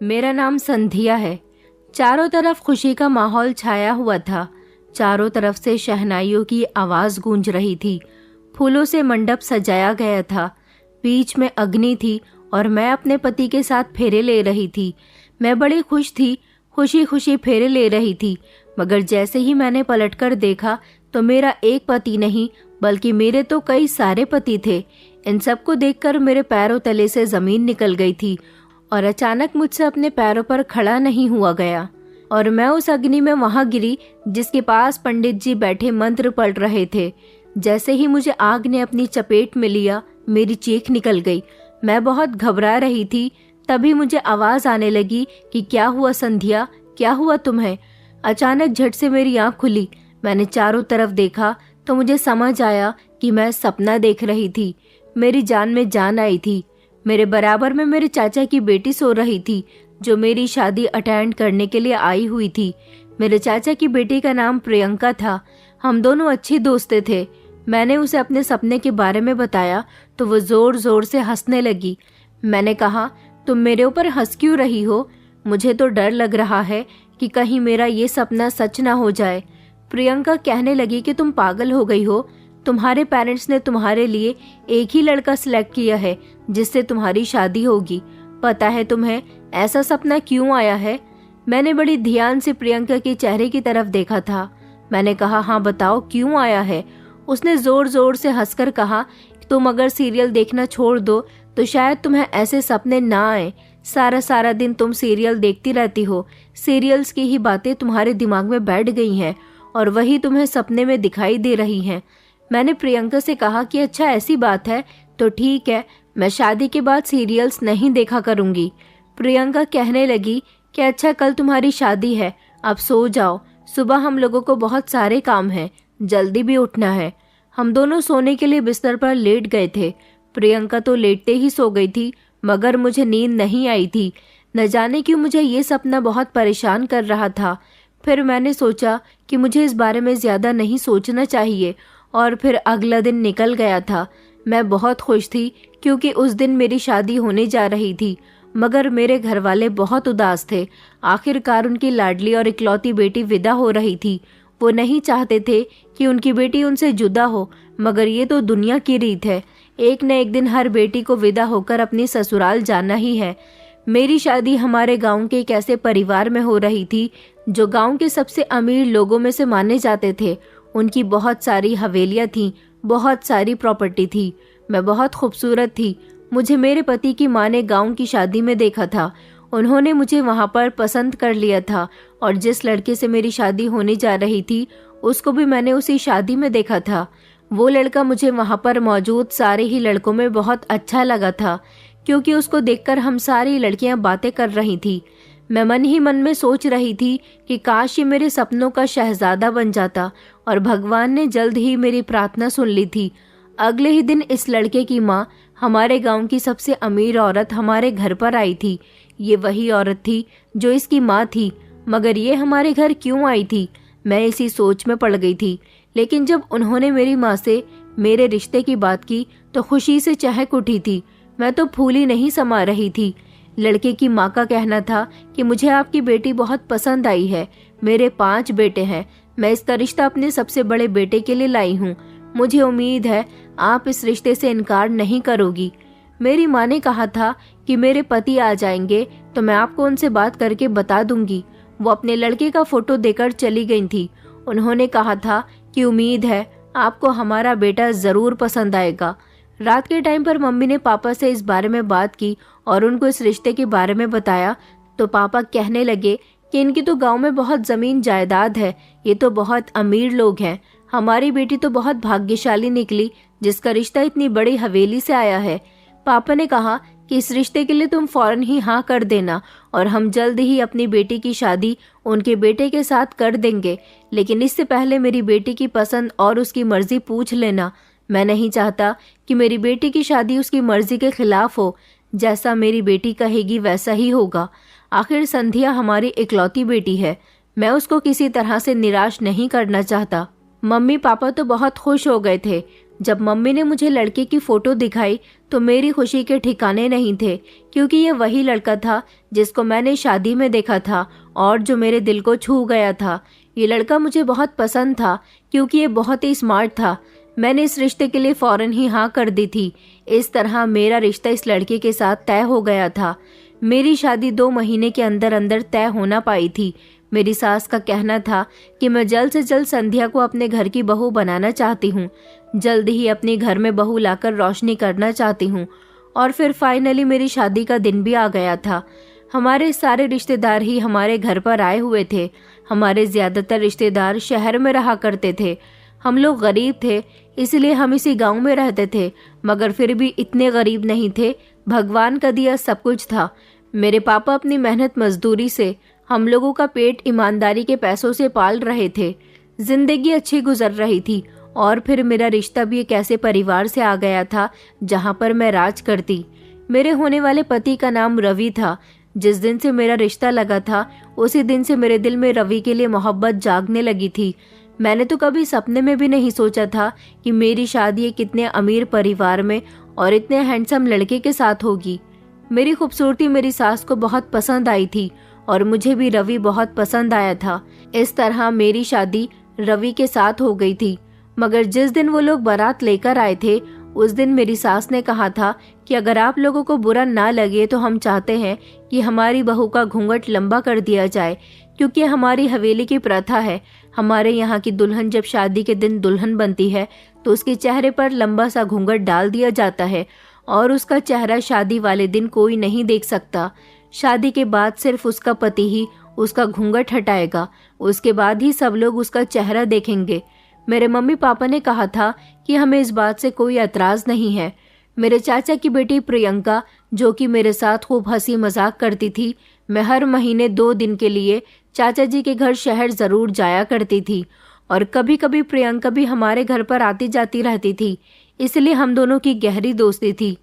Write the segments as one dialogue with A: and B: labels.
A: मेरा नाम संध्या है। चारों तरफ खुशी का माहौल छाया हुआ था। चारों तरफ से शहनाइयों की आवाज़ गूंज रही थी। फूलों से मंडप सजाया गया था। बीच में अग्नि थी और मैं अपने पति के साथ फेरे ले रही थी। मैं बड़ी खुश थी, खुशी खुशी फेरे ले रही थी। मगर जैसे ही मैंने पलटकर देखा तो मेरा एक पति नहीं बल्कि मेरे तो कई सारे पति थे। इन सबको देखकर मेरे पैरों तले से ज़मीन निकल गई थी और अचानक मुझसे अपने पैरों पर खड़ा नहीं हुआ गया और मैं उस अग्नि में वहां गिरी जिसके पास पंडित जी बैठे मंत्र पढ़ रहे थे। जैसे ही मुझे आग ने अपनी चपेट में लिया, मेरी चीख निकल गई। मैं बहुत घबरा रही थी। तभी मुझे आवाज आने लगी कि क्या हुआ संध्या, क्या हुआ तुम्हें? अचानक झट से मेरी आंख खुली। मैंने चारों तरफ देखा तो मुझे समझ आया कि मैं सपना देख रही थी। मेरी जान में जान आई थी। मेरे बराबर में मेरे चाचा की बेटी सो रही थी जो मेरी शादी अटेंड करने के लिए आई हुई थी। मेरे चाचा की बेटी का नाम प्रियंका था। हम दोनों अच्छी दोस्तें थे। मैंने उसे अपने सपने के बारे में बताया तो वो जोर जोर से हंसने लगी। मैंने कहा, तुम मेरे ऊपर हंस क्यों रही हो? मुझे तो डर लग रहा है कि कहीं मेरा ये सपना सच ना हो जाए। प्रियंका कहने लगी कि तुम पागल हो गई हो। तुम्हारे पेरेंट्स ने तुम्हारे लिए एक ही लड़का सिलेक्ट किया है जिससे तुम्हारी शादी होगी। पता है तुम्हें ऐसा सपना क्यों आया है? मैंने बड़ी ध्यान से प्रियंका के चेहरे की तरफ देखा था। मैंने कहा, हाँ बताओ क्यों आया है? उसने जोर जोर से हंसकर कहा, तुम अगर सीरियल देखना छोड़ दो तो शायद तुम्हें ऐसे सपने ना आए। सारा सारा दिन तुम सीरियल देखती रहती हो। सीरियल्स की ही बातें तुम्हारे दिमाग में बैठ गई हैं और वही तुम्हें सपने में दिखाई दे रही हैं। मैंने प्रियंका से कहा कि अच्छा ऐसी बात है तो ठीक है, मैं शादी के बाद सीरियल्स नहीं देखा करूंगी। प्रियंका कहने लगी कि अच्छा कल तुम्हारी शादी है, अब सो जाओ। सुबह हम लोगों को बहुत सारे काम हैं, जल्दी भी उठना है। हम दोनों सोने के लिए बिस्तर पर लेट गए थे। प्रियंका तो लेटते ही सो गई थी मगर मुझे नींद नहीं आई थी। न जाने क्यों मुझे ये सपना बहुत परेशान कर रहा था। फिर मैंने सोचा कि मुझे इस बारे में ज़्यादा नहीं सोचना चाहिए और फिर अगला दिन निकल गया था। मैं बहुत खुश थी क्योंकि उस दिन मेरी शादी होने जा रही थी। मगर मेरे घर वाले बहुत उदास थे। आखिरकार उनकी लाडली और इकलौती बेटी विदा हो रही थी। वो नहीं चाहते थे कि उनकी बेटी उनसे जुदा हो, मगर ये तो दुनिया की रीत है। एक न एक दिन हर बेटी को विदा होकर अपनी ससुराल जाना ही है। मेरी शादी हमारे गांव के एक ऐसे परिवार में हो रही थी जो गांव के सबसे अमीर लोगों में से माने जाते थे। उनकी बहुत सारी हवेलियां थीं, बहुत सारी प्रॉपर्टी थी। मैं बहुत खूबसूरत थी। मुझे मेरे पति की माँ ने गांव की शादी में देखा था। उन्होंने मुझे वहां पर पसंद कर लिया था और जिस लड़के से मेरी शादी होने जा रही थी उसको भी मैंने उसी शादी में देखा था। वो लड़का मुझे वहां पर मौजूद सारे ही लड़कों में बहुत अच्छा लगा था क्योंकि उसको देखकर हम सारी लड़कियां बातें कर रही थी। मैं मन ही मन में सोच रही थी कि काश ये मेरे सपनों का शहजादा बन जाता और भगवान ने जल्द ही मेरी प्रार्थना सुन ली थी। अगले ही दिन इस लड़के की माँ, हमारे गांव की सबसे अमीर औरत, हमारे घर पर आई थी। ये वही औरत थी जो इसकी माँ थी। मगर ये हमारे घर क्यों आई थी? मैं इसी सोच में पड़ गई थी। लेकिन जब उन्होंने मेरी माँ से मेरे रिश्ते की बात की तो खुशी से चहक उठी थी। मैं तो फूली नहीं समा रही थी। लड़के की माँ का कहना था कि मुझे आपकी बेटी बहुत पसंद आई है। मेरे 5 बेटे हैं। मैं इसका रिश्ता अपने सबसे बड़े बेटे के लिए लाई हूँ। मुझे उम्मीद है आप इस रिश्ते से इनकार नहीं करोगी। मेरी माँ ने कहा था कि मेरे पति आ जाएंगे तो मैं आपको उनसे बात करके बता दूंगी। वो अपने लड़के का फोटो देकर चली गई थी। उन्होंने कहा था कि उम्मीद है आपको हमारा बेटा जरूर पसंद आएगा। रात के टाइम पर मम्मी ने पापा से इस बारे में बात की और उनको इस रिश्ते के बारे में बताया तो पापा कहने लगे कि इनकी तो गांव में बहुत जमीन जायदाद है, ये तो बहुत अमीर लोग हैं। हमारी बेटी तो बहुत भाग्यशाली निकली जिसका रिश्ता इतनी बड़ी हवेली से आया है। पापा ने कहा कि इस रिश्ते के लिए तुम फौरन ही हाँ कर देना और हम जल्द ही अपनी बेटी की शादी उनके बेटे के साथ कर देंगे। लेकिन इससे पहले मेरी बेटी की पसंद और उसकी मर्जी पूछ लेना। मैं नहीं चाहता कि मेरी बेटी की शादी उसकी मर्जी के खिलाफ हो। जैसा मेरी बेटी कहेगी वैसा ही होगा। आखिर संध्या हमारी इकलौती बेटी है। मैं उसको किसी तरह से निराश नहीं करना चाहता। मम्मी पापा तो बहुत खुश हो गए थे। जब मम्मी ने मुझे लड़के की फोटो दिखाई तो मेरी खुशी के ठिकाने नहीं थे, क्योंकि ये वही लड़का था जिसको मैंने शादी में देखा था और जो मेरे दिल को छू गया था। ये लड़का मुझे बहुत पसंद था क्योंकि ये बहुत ही स्मार्ट था। मैंने इस रिश्ते के लिए फौरन ही हाँ कर दी थी। इस तरह मेरा रिश्ता इस लड़के के साथ तय हो गया था। मेरी शादी 2 महीने के अंदर अंदर तय होना पाई थी। मेरी सास का कहना था कि मैं जल्द से जल्द संध्या को अपने घर की बहू बनाना चाहती हूँ, जल्द ही अपने घर में बहू लाकर रोशनी करना चाहती हूँ। और फिर फाइनली मेरी शादी का दिन भी आ गया था। हमारे सारे रिश्तेदार ही हमारे घर पर आए हुए थे। हमारे ज्यादातर रिश्तेदार शहर में रहा करते थे। हम लोग गरीब थे, इसलिए हम इसी गांव में रहते थे, मगर फिर भी इतने गरीब नहीं थे। भगवान का दिया सब कुछ था। मेरे पापा अपनी मेहनत मजदूरी से हम लोगों का पेट ईमानदारी के पैसों से पाल रहे थे। जिंदगी अच्छी गुजर रही थी। और फिर मेरा रिश्ता भी एक ऐसे परिवार से आ गया था जहां पर मैं राज करती। मेरे होने वाले पति का नाम रवि था। जिस दिन से मेरा रिश्ता लगा था उसी दिन से मेरे दिल में रवि के लिए मोहब्बत जागने लगी थी। मैंने तो कभी सपने में भी नहीं सोचा था कि मेरी शादी एक इतने अमीर परिवार में और इतने हैंडसम लड़के के साथ होगी। मेरी खूबसूरती मेरी सास को बहुत पसंद आई थी और मुझे भी रवि बहुत पसंद आया था। इस तरह मेरी शादी रवि के साथ हो गई थी। मगर जिस दिन वो लोग बारात लेकर आए थे उस दिन मेरी सास ने कहा था कि अगर आप लोगों को बुरा ना लगे तो हम चाहते हैं कि हमारी बहू का घूंघट लंबा कर दिया जाए, क्योंकि हमारी हवेली की प्रथा है। हमारे यहाँ की दुल्हन जब शादी के दिन दुल्हन बनती है तो उसके चेहरे पर लंबा सा घूंघट डाल दिया जाता है और उसका चेहरा शादी वाले दिन कोई नहीं देख सकता। शादी के बाद सिर्फ उसका पति ही उसका घूंघट हटाएगा, उसके बाद ही सब लोग उसका चेहरा देखेंगे। मेरे मम्मी पापा ने कहा था कि हमें इस बात से कोई एतराज नहीं है। मेरे चाचा की बेटी प्रियंका, जो कि मेरे साथ खूब हंसी मजाक करती थी, मैं हर महीने 2 दिन के लिए चाचा जी के घर शहर जरूर जाया करती थी और कभी कभी प्रियंका भी हमारे घर पर आती जाती रहती थी। इसलिए हम दोनों की गहरी दोस्ती थी।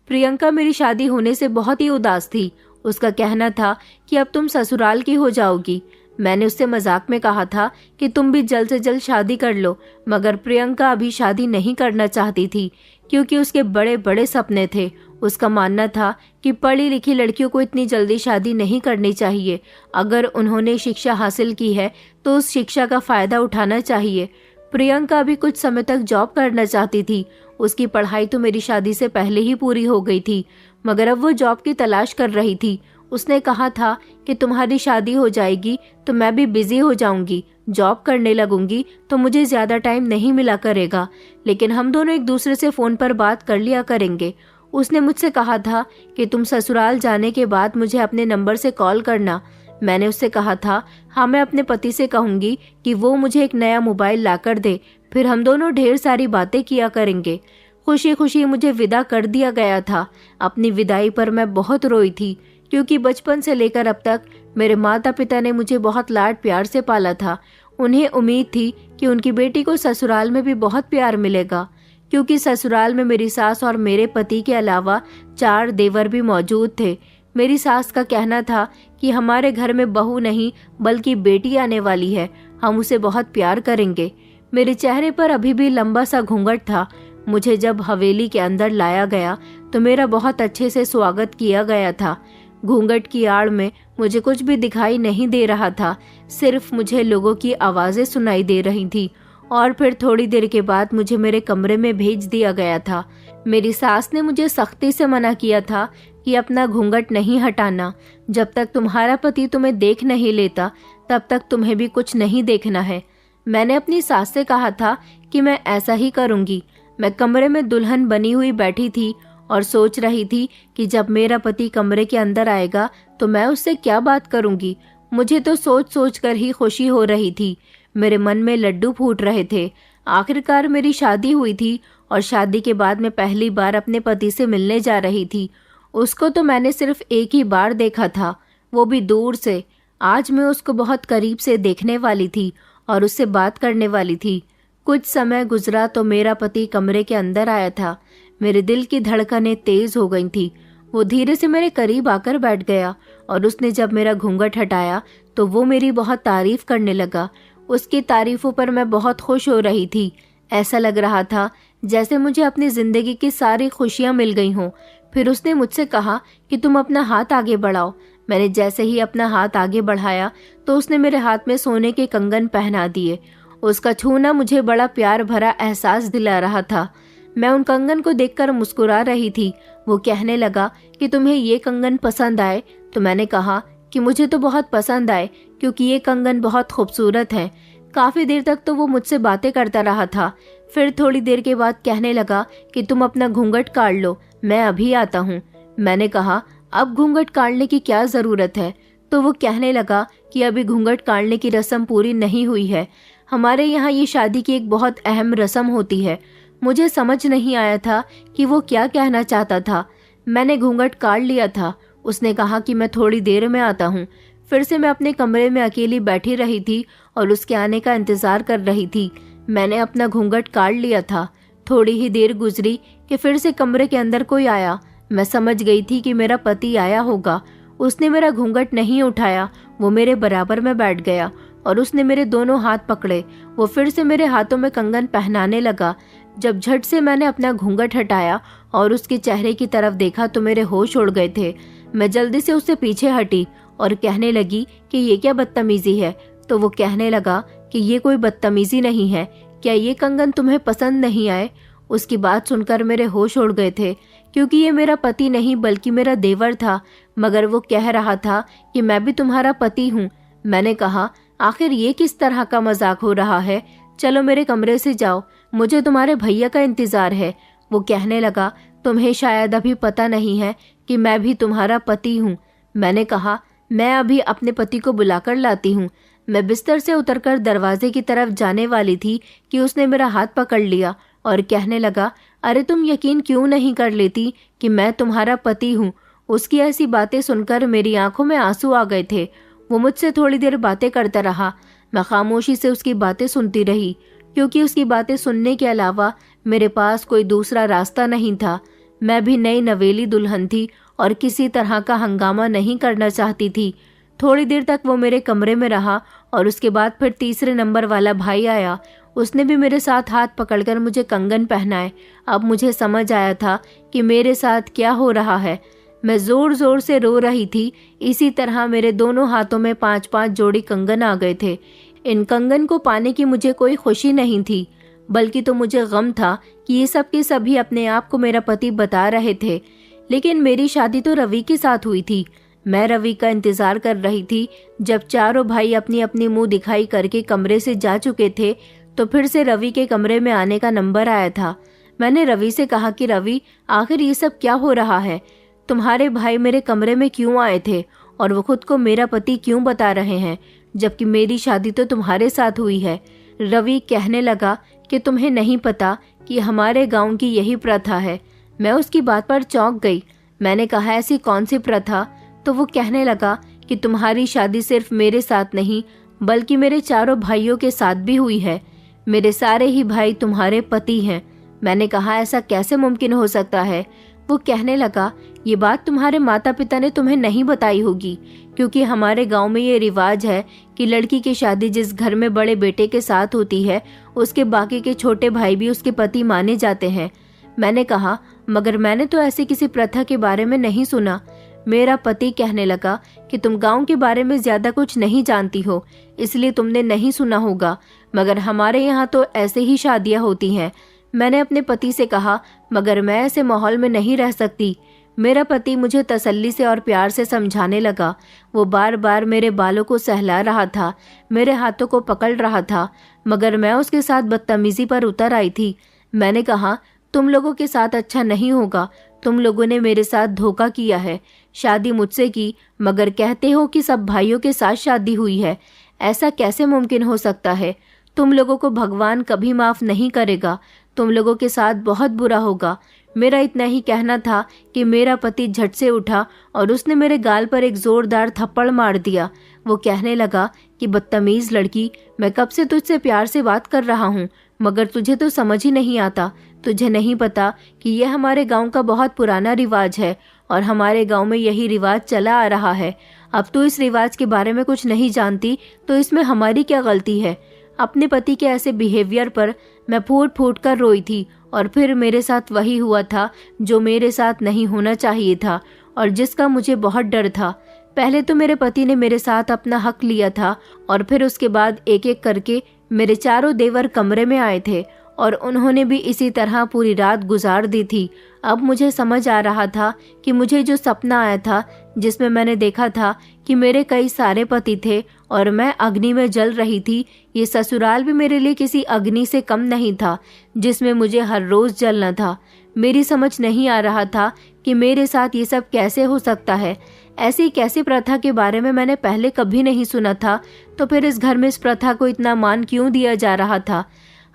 A: प्रियंका मेरी शादी होने से बहुत ही उदास थी। उसका कहना था कि अब तुम ससुराल की हो जाओगी। मैंने उससे मजाक में कहा था कि तुम भी जल्द से जल्द शादी कर लो, मगर प्रियंका अभी शादी नहीं करना चाहती थी क्योंकि उसके बड़े बड़े सपने थे। उसका मानना था कि पढ़ी लिखी लड़कियों को इतनी जल्दी शादी नहीं करनी चाहिए। अगर उन्होंने शिक्षा हासिल की है तो उस शिक्षा का फायदा उठाना चाहिए। प्रियंका अभी कुछ समय तक जॉब करना चाहती थी। उसकी पढ़ाई तो मेरी शादी से पहले ही पूरी हो गई थी, मगर अब वो जॉब की तलाश कर रही थी। उसने कहा था कि तुम्हारी शादी हो जाएगी तो मैं भी बिजी हो जाऊंगी, जॉब करने लगूंगी तो मुझे ज्यादा टाइम नहीं मिला करेगा, लेकिन हम दोनों एक दूसरे से फोन पर बात कर लिया करेंगे। उसने मुझसे कहा था कि तुम ससुराल जाने के बाद मुझे अपने नंबर से कॉल करना। मैंने उससे कहा था हाँ, मैं अपने पति से कहूंगी कि वो मुझे एक नया मोबाइल लाकर दे, फिर हम दोनों ढेर सारी बातें किया करेंगे। खुशी खुशी मुझे विदा कर दिया गया था। अपनी विदाई पर मैं बहुत रोई थी, क्योंकि बचपन से लेकर अब तक मेरे माता पिता ने मुझे बहुत लाड प्यार से पाला था। उन्हें उम्मीद थी कि उनकी बेटी को ससुराल में भी बहुत प्यार मिलेगा, क्योंकि ससुराल में मेरी सास और मेरे पति के अलावा 4 देवर भी मौजूद थे। मेरी सास का कहना था कि हमारे घर में बहू नहीं बल्कि बेटी आने वाली है, हम उसे बहुत प्यार करेंगे। मेरे चेहरे पर अभी भी लंबा सा घूंघट था। मुझे जब हवेली के अंदर लाया गया तो मेरा बहुत अच्छे से स्वागत किया गया था। घूंघट की आड़ में मुझे कुछ भी दिखाई नहीं दे रहा था, सिर्फ मुझे लोगों की आवाजें सुनाई दे रही थी। और फिर थोड़ी देर के बाद मुझे मेरे कमरे में भेज दिया गया था। मेरी सास ने मुझे सख्ती से मना किया था कि अपना घूंघट नहीं हटाना। जब तक तुम्हारा पति तुम्हें देख नहीं लेता तब तक तुम्हें भी कुछ नहीं देखना है। मैंने अपनी सास से कहा था कि मैं ऐसा ही करूंगी। मैं कमरे में दुल्हन बनी हुई बैठी थी और सोच रही थी कि जब मेरा पति कमरे के अंदर आएगा तो मैं उससे क्या बात करूंगी। मुझे तो सोच सोच कर ही खुशी हो रही थी। मेरे मन में लड्डू फूट रहे थे। आखिरकार मेरी शादी हुई थी और शादी के बाद मैं पहली बार अपने पति से मिलने जा रही थी। उसको तो मैंने सिर्फ एक ही बार देखा था, वो भी दूर से। आज मैं उसको बहुत करीब से देखने वाली थी और उससे बात करने वाली थी। कुछ समय गुजरा तो मेरा पति कमरे के अंदर आया था। मेरे दिल की धड़कनें तेज हो गई थी। वो धीरे से मेरे करीब आकर बैठ गया और उसने जब मेरा घूंघट हटाया तो वो मेरी बहुत तारीफ करने लगा। उसकी तारीफों पर मैं बहुत खुश हो रही थी। ऐसा लग रहा था जैसे मुझे अपनी जिंदगी की सारी खुशियां मिल गई हों। फिर उसने मुझसे कहा कि तुम अपना हाथ आगे बढ़ाओ। मैंने जैसे ही अपना हाथ आगे बढ़ाया तो उसने मेरे हाथ में सोने के कंगन पहना दिए। उसका छूना मुझे बड़ा प्यार भरा एहसास दिला रहा था। मैं उन कंगन को देखकर मुस्कुरा रही थी। वो कहने लगा कि तुम्हें ये कंगन पसंद आए? तो मैंने कहा कि मुझे तो बहुत पसंद आए, क्योंकि ये कंगन बहुत खूबसूरत है। काफी देर तक तो वो मुझसे बातें करता रहा था। फिर थोड़ी देर के बाद कहने लगा कि तुम अपना घूंघट काट लो, मैं अभी आता हूँ। मैंने कहा अब घूंघट काटने की क्या जरूरत है? तो वो कहने लगा कि अभी घूंघट काटने की रस्म पूरी नहीं हुई है। हमारे यहाँ ये शादी की एक बहुत अहम रस्म होती है। मुझे समझ नहीं आया था कि वो क्या कहना चाहता था। मैंने घूंघट काट लिया था। उसने कहा कि मैं थोड़ी देर में आता हूँ। फिर से मैं अपने कमरे में अकेली बैठी रही थी और उसके आने का इंतजार कर रही थी। मैंने अपना घूंघट काट लिया था। थोड़ी ही देर गुजरी कि फिर से कमरे के अंदर कोई आया। मैं समझ गई थी कि मेरा पति आया होगा। उसने मेरा घूंघट नहीं उठाया। वो मेरे बराबर में बैठ गया और उसने मेरे दोनों हाथ पकड़े। वो फिर से मेरे हाथों में कंगन पहनाने लगा। जब झट से मैंने अपना घूंघट हटाया और उसके चेहरे की तरफ देखा तो मेरे होश उड़ गए थे। मैं जल्दी से उससे पीछे हटी और कहने लगी कि ये क्या बदतमीजी है? तो वो कहने लगा कि ये कोई बदतमीजी नहीं है, क्या ये कंगन तुम्हें पसंद नहीं आए? उसकी बात सुनकर मेरे होश उड़ गए थे, क्योंकि ये मेरा पति नहीं बल्कि मेरा देवर था। मगर वो कह रहा था कि मैं भी तुम्हारा पति हूँ। मैंने कहा आखिर ये किस तरह का मजाक हो रहा है? चलो मेरे कमरे से जाओ, मुझे तुम्हारे भैया का इंतजार है। वो कहने लगा तुम्हें शायद अभी पता नहीं है कि मैं भी तुम्हारा पति हूँ। मैंने कहा मैं अभी अपने पति को बुलाकर लाती हूँ। मैं बिस्तर से उतरकर दरवाजे की तरफ जाने वाली थी कि उसने मेरा हाथ पकड़ लिया और कहने लगा अरे तुम यकीन क्यों नहीं कर लेती कि मैं तुम्हारा पति हूँ? उसकी ऐसी बातें सुनकर मेरी आंखों में आंसू आ गए थे। वो मुझसे थोड़ी देर बातें करता रहा। मैं खामोशी से उसकी बातें सुनती रही, क्योंकि उसकी बातें सुनने के अलावा मेरे पास कोई दूसरा रास्ता नहीं था। मैं भी नई नवेली दुल्हन थी और किसी तरह का हंगामा नहीं करना चाहती थी। थोड़ी देर तक वो मेरे कमरे में रहा और उसके बाद फिर तीसरे नंबर वाला भाई आया। उसने भी मेरे साथ हाथ पकड़कर मुझे कंगन पहनाए। अब मुझे समझ आया था कि मेरे साथ क्या हो रहा है। मैं जोर जोर से रो रही थी। इसी तरह मेरे दोनों हाथों में 5-5 जोड़ी कंगन आ गए थे। इन कंगन को पाने की मुझे कोई खुशी नहीं थी, बल्कि तो मुझे गम था कि ये सब के सभी अपने आप को मेरा पति बता रहे थे। लेकिन मेरी शादी तो रवि के साथ हुई थी। मैं रवि का इंतजार कर रही थी। जब चारों भाई अपनी अपनी मुंह दिखाई करके कमरे से जा चुके थे तो फिर से रवि के कमरे में आने का नंबर आया था। मैंने रवि से कहा कि रवि आखिर ये सब क्या हो रहा है? तुम्हारे भाई मेरे कमरे में क्यों आए थे और वो खुद को मेरा पति क्यों बता रहे हैं, जबकि मेरी शादी तो तुम्हारे साथ हुई है? रवि कहने लगा कि तुम्हें नहीं पता कि हमारे गांव की यही प्रथा है। मैं उसकी बात पर चौंक गई। मैंने कहा ऐसी कौन सी प्रथा? तो वो कहने लगा कि तुम्हारी शादी सिर्फ मेरे साथ नहीं बल्कि मेरे चारों भाइयों के साथ भी हुई है। मेरे सारे ही भाई तुम्हारे पति हैं। मैंने कहा ऐसा कैसे मुमकिन हो सकता है? वो कहने लगा ये बात तुम्हारे माता पिता ने तुम्हें नहीं बताई होगी, क्योंकि हमारे गांव में ये रिवाज है कि लड़की की शादी जिस घर में बड़े बेटे के साथ होती है उसके बाकी के छोटे भाई भी उसके पति माने जाते हैं। मैंने कहा मगर मैंने तो ऐसी किसी प्रथा के बारे में नहीं सुना। मेरा पति कहने लगा कि तुम गांव के बारे में ज्यादा कुछ नहीं जानती हो, इसलिए तुमने नहीं सुना होगा, मगर हमारे यहाँ तो ऐसे ही शादियाँ होती हैं। मैंने अपने पति से कहा मगर मैं ऐसे माहौल में नहीं रह सकती। मेरा पति मुझे तसल्ली से और प्यार से समझाने लगा। वो बार बार मेरे बालों को सहला रहा था, मेरे हाथों को पकड़ रहा था, मगर मैं उसके साथ बदतमीजी पर उतर आई थी। मैंने कहा तुम लोगों के साथ अच्छा नहीं होगा। तुम लोगों ने मेरे साथ धोखा किया है। शादी मुझसे की, मगर कहते हो कि सब भाइयों के साथ शादी हुई है। ऐसा कैसे मुमकिन हो सकता है? तुम लोगों को भगवान कभी माफ नहीं करेगा। तुम लोगों के साथ बहुत बुरा होगा। मेरा इतना ही कहना था कि मेरा पति झट से उठा और उसने मेरे गाल पर एक जोरदार थप्पड़ मार दिया। वो कहने लगा कि बदतमीज लड़की, मैं कब से तुझसे प्यार से बात कर रहा हूँ, मगर तुझे तो समझ ही नहीं आता। तुझे नहीं पता कि यह हमारे गांव का बहुत पुराना रिवाज है और हमारे गांव में यही रिवाज चला आ रहा है। अब तू इस रिवाज के बारे में कुछ नहीं जानती तो इसमें हमारी क्या गलती है? अपने पति के ऐसे बिहेवियर पर मैं फूट फूट कर रोई थी। और फिर मेरे साथ वही हुआ था जो मेरे साथ नहीं होना चाहिए था और जिसका मुझे बहुत डर था। पहले तो मेरे पति ने मेरे साथ अपना हक लिया था और फिर उसके बाद एक एक करके मेरे चारों देवर कमरे में आए थे और उन्होंने भी इसी तरह पूरी रात गुजार दी थी। अब मुझे समझ आ रहा था कि मुझे जो सपना आया था, जिसमें मैंने देखा था कि मेरे कई सारे पति थे और मैं अग्नि में जल रही थी, ये ससुराल भी मेरे लिए किसी अग्नि से कम नहीं था जिसमें मुझे हर रोज जलना था। मेरी समझ नहीं आ रहा था कि मेरे साथ ये सब कैसे हो सकता है। ऐसी कैसी प्रथा के बारे में मैंने पहले कभी नहीं सुना था, तो फिर इस घर में इस प्रथा को इतना मान क्यों दिया जा रहा था।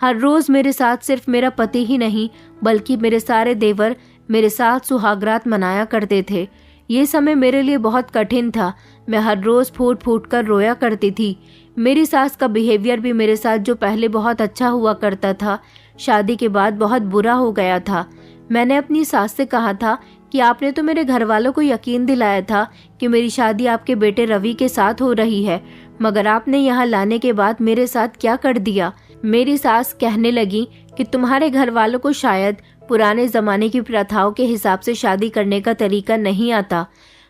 A: हर रोज मेरे साथ सिर्फ मेरा पति ही नहीं बल्कि मेरे सारे देवर मेरे साथ सुहागरात मनाया करते थे। ये समय मेरे लिए बहुत कठिन था। मैं हर रोज फूट फूट कर रोया करती थी। मेरी सास का बिहेवियर भी मेरे साथ जो पहले बहुत अच्छा हुआ करता था, शादी के बाद बहुत बुरा हो गया था। मैंने अपनी सास से कहा था कि आपने तो मेरे घर वालों को यकीन दिलाया था कि मेरी शादी आपके बेटे रवि के साथ हो रही है, मगर आपने यहाँ लाने के बाद मेरे साथ क्या कर दिया। मेरी सास कहने लगी कि तुम्हारे घर वालों को शायद पुराने जमाने की प्रथाओं के हिसाब से शादी करने का तरीका नहीं आता।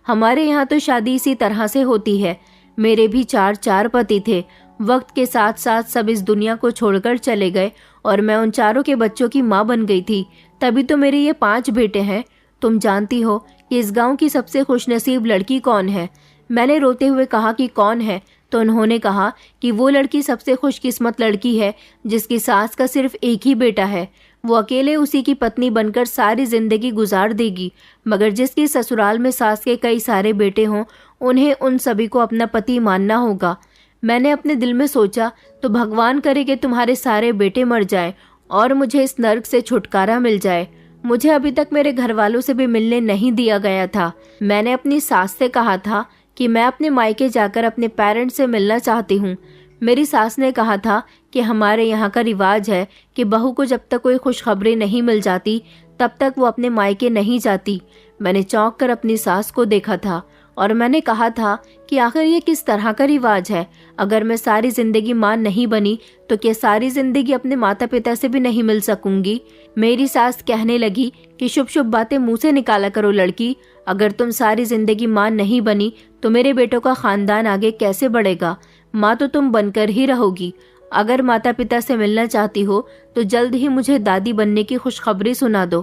A: हमारे यहाँ तो शादी इसी तरह से होती है। मेरे भी चार पति थे। वक्त के साथ साथ सब इस दुनिया को छोड़कर चले गए और मैं उन चारों के बच्चों की माँ बन गई थी। तभी तो मेरे ये 5 बेटे हैं। तुम जानती हो कि इस गांव की सबसे खुशनसीब लड़की कौन है? मैंने रोते हुए कहा कि कौन है, तो उन्होंने कहा कि वो लड़की सबसे खुशकिस्मत लड़की है जिसकी सास का सिर्फ एक ही बेटा है। वो अकेले उसी की पत्नी बनकर सारी जिंदगी गुजार देगी, मगर जिसकी ससुराल में सास के कई सारे बेटे हों, उन्हें उन सभी को अपना पति मानना होगा। मैंने अपने दिल में सोचा, तो भगवान करे कि तुम्हारे सारे बेटे मर जाए और मुझे इस नर्क से छुटकारा मिल जाए। मुझे अभी तक मेरे घर वालों से भी मिलने नहीं दिया गया था। मैंने अपनी सास से कहा था कि मैं अपने मायके जाकर अपने पेरेंट्स से मिलना चाहती हूँ। मेरी सास ने कहा था कि हमारे यहाँ का रिवाज है कि बहू को जब तक कोई खुशखबरी नहीं मिल जाती तब तक वो अपने मायके नहीं जाती। मैंने चौंक कर अपनी सास को देखा था और मैंने कहा था कि आखिर ये किस तरह का रिवाज है। अगर मैं सारी जिंदगी मां नहीं बनी तो क्या सारी जिंदगी अपने माता पिता से भी नहीं मिल सकूंगी? मेरी सास कहने लगी कि शुभ शुभ बातें मुंह से निकाला करो लड़की। अगर तुम सारी जिंदगी मां नहीं बनी तो मेरे बेटों का खानदान आगे कैसे बढ़ेगा? माँ तो तुम बनकर ही रहोगी। अगर माता पिता से मिलना चाहती हो तो जल्द ही मुझे दादी बनने की खुशखबरी सुना दो,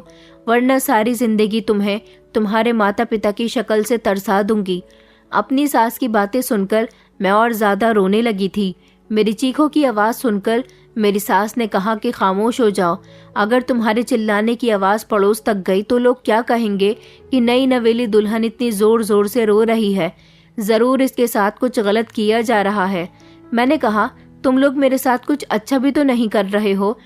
A: वरना सारी जिंदगी तुम्हें तुम्हारे माता पिता की शक्ल से तरसा दूंगी। अपनी सास की बातें सुनकर मैं और ज्यादा रोने लगी थी। मेरी चीखों की आवाज सुनकर मेरी सास ने कहा कि खामोश हो जाओ। अगर तुम्हारे चिल्लाने की आवाज पड़ोस तक गई तो लोग क्या कहेंगे कि नई नवेली दुल्हन इतनी जोर जोर से रो रही है, जरूर इसके साथ कुछ गलत किया जा रहा है। मैंने कहा, तुम लोग मेरे साथ कुछ अच्छा भी तो नहीं कर रहे हो।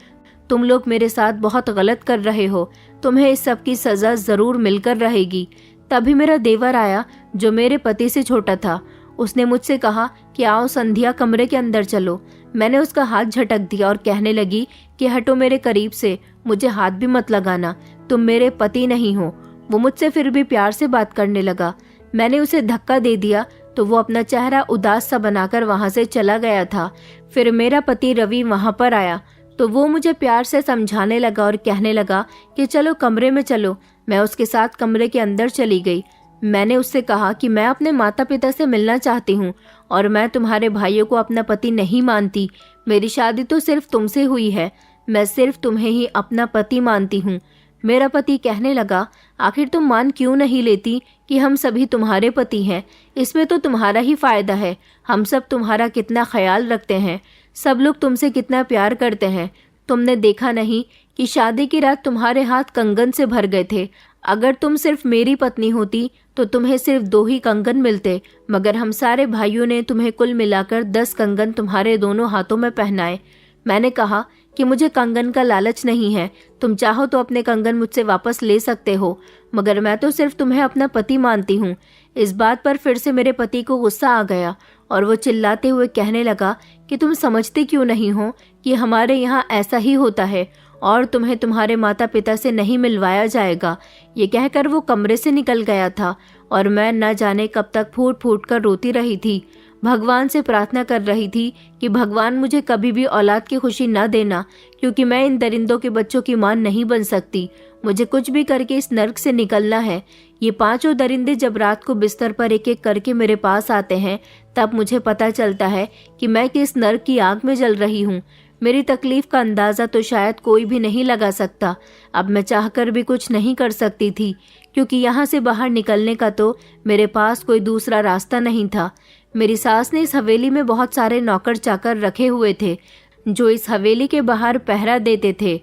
A: तुम लोग मेरे साथ बहुत गलत कर रहे हो। तुम्हें इस सब की सजा जरूर मिलकर रहेगी। तभी मेरा देवर आया जो मेरे पति से छोटा था। उसने मुझसे कहा कि आओ संध्या, कमरे के अंदर चलो। मैंने उसका हाथ झटक दिया और कहने लगी कि हटो मेरे करीब से, मुझे हाथ भी मत लगाना, तुम मेरे पति नहीं हो। वो मुझसे फिर भी प्यार से बात करने लगा। मैंने उसे धक्का दे दिया तो वो अपना चेहरा उदास सा बनाकर वहां से चला गया था। फिर मेरा पति रवि वहां पर आया तो वो मुझे प्यार से समझाने लगा और कहने लगा कि चलो कमरे में चलो। मैं उसके साथ कमरे के अंदर चली गई। मैंने उससे कहा कि मैं अपने माता पिता से मिलना चाहती हूँ और मैं तुम्हारे भाइयों को अपना पति नहीं मानती। मेरी शादी तो सिर्फ तुमसे हुई है, मैं सिर्फ तुम्हें ही अपना पति मानती हूँ। मेरा पति कहने लगा, आखिर तुम मान क्यों नहीं लेती कि हम सभी तुम्हारे पति हैं? इसमें तो तुम्हारा ही फायदा है। हम सब तुम्हारा कितना ख्याल रखते हैं, सब लोग तुमसे कितना प्यार करते हैं। तुमने देखा नहीं कि शादी की रात तुम्हारे हाथ कंगन से भर गए थे। अगर तुम सिर्फ मेरी पत्नी होती तो तुम्हें सिर्फ 2 ही कंगन मिलते, मगर हम सारे भाइयों ने तुम्हें कुल मिलाकर 10 कंगन तुम्हारे दोनों हाथों में पहनाए। मैंने कहा कि मुझे कंगन का लालच नहीं है, तुम चाहो तो अपने कंगन मुझसे वापस ले सकते हो, मगर मैं तो सिर्फ तुम्हें अपना पति मानती हूँ। इस बात पर फिर से मेरे पति को गुस्सा आ गया और वो चिल्लाते हुए कहने लगा कि तुम समझते क्यों नहीं हो कि हमारे यहाँ ऐसा ही होता है और तुम्हें तुम्हारे माता पिता से नहीं मिलवाया जाएगा। ये कहकर वो कमरे से निकल गया था और मैं न जाने कब तक फूट फूट कर रोती रही थी। भगवान से प्रार्थना कर रही थी कि भगवान मुझे कभी भी औलाद की खुशी न देना, क्योंकि मैं इन दरिंदों के बच्चों की मां नहीं बन सकती। मुझे कुछ भी करके इस नर्क से निकलना है। ये पांचों दरिंदे जब रात को बिस्तर पर एक एक करके मेरे पास आते हैं, तब मुझे पता चलता है कि मैं किस नर्क की आग में जल रही हूँ। मेरी तकलीफ का अंदाजा तो शायद कोई भी नहीं लगा सकता। अब मैं चाहकर भी कुछ नहीं कर सकती थी, क्योंकि यहाँ से बाहर निकलने का तो मेरे पास कोई दूसरा रास्ता नहीं था। मेरी सास ने इस हवेली में बहुत सारे नौकर चाकर रखे हुए थे, जो इस हवेली के बाहर पहरा देते थे।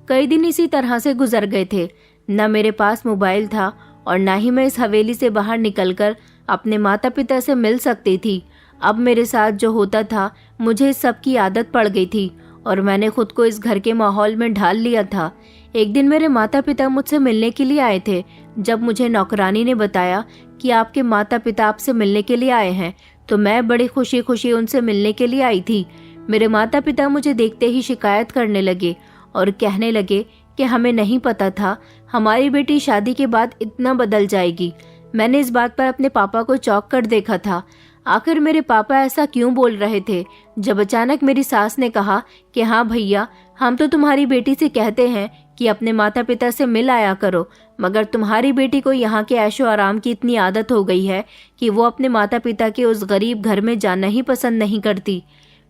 A: कई दिन इसी तरह से गुजर गए थे। न मेरे पास मोबाइल था और न ही मैं इस हवेली से बाहर निकलकर अपने माता पिता से मिल सकती थी। अब मेरे साथ जो होता था, मुझे इस सब की आदत पड़ गई थी और मैंने खुद को इस घर के माहौल में ढाल लिया था। एक दिन मेरे माता पिता मुझसे मिलने के लिए आए थे। जब मुझे नौकरानी ने बताया कि आपके माता पिता आपसे मिलने के लिए आए हैं, तो मैं बड़ी खुशी खुशी उनसे मिलने के लिए आई थी। मेरे माता पिता मुझे देखते ही शिकायत करने लगे और कहने लगे कि हमें नहीं पता था हमारी बेटी शादी के बाद इतना बदल जाएगी। मैंने इस बात पर अपने पापा को चौंक कर देखा था। आखिर मेरे पापा ऐसा क्यों बोल रहे थे? जब अचानक मेरी सास ने कहा कि हाँ भैया, हम तो तुम्हारी बेटी से कहते हैं कि अपने माता पिता से मिल आया करो, मगर तुम्हारी बेटी को यहाँ के ऐशो आराम की इतनी आदत हो गई है कि वो अपने माता पिता के उस गरीब घर में जाना ही पसंद नहीं करती।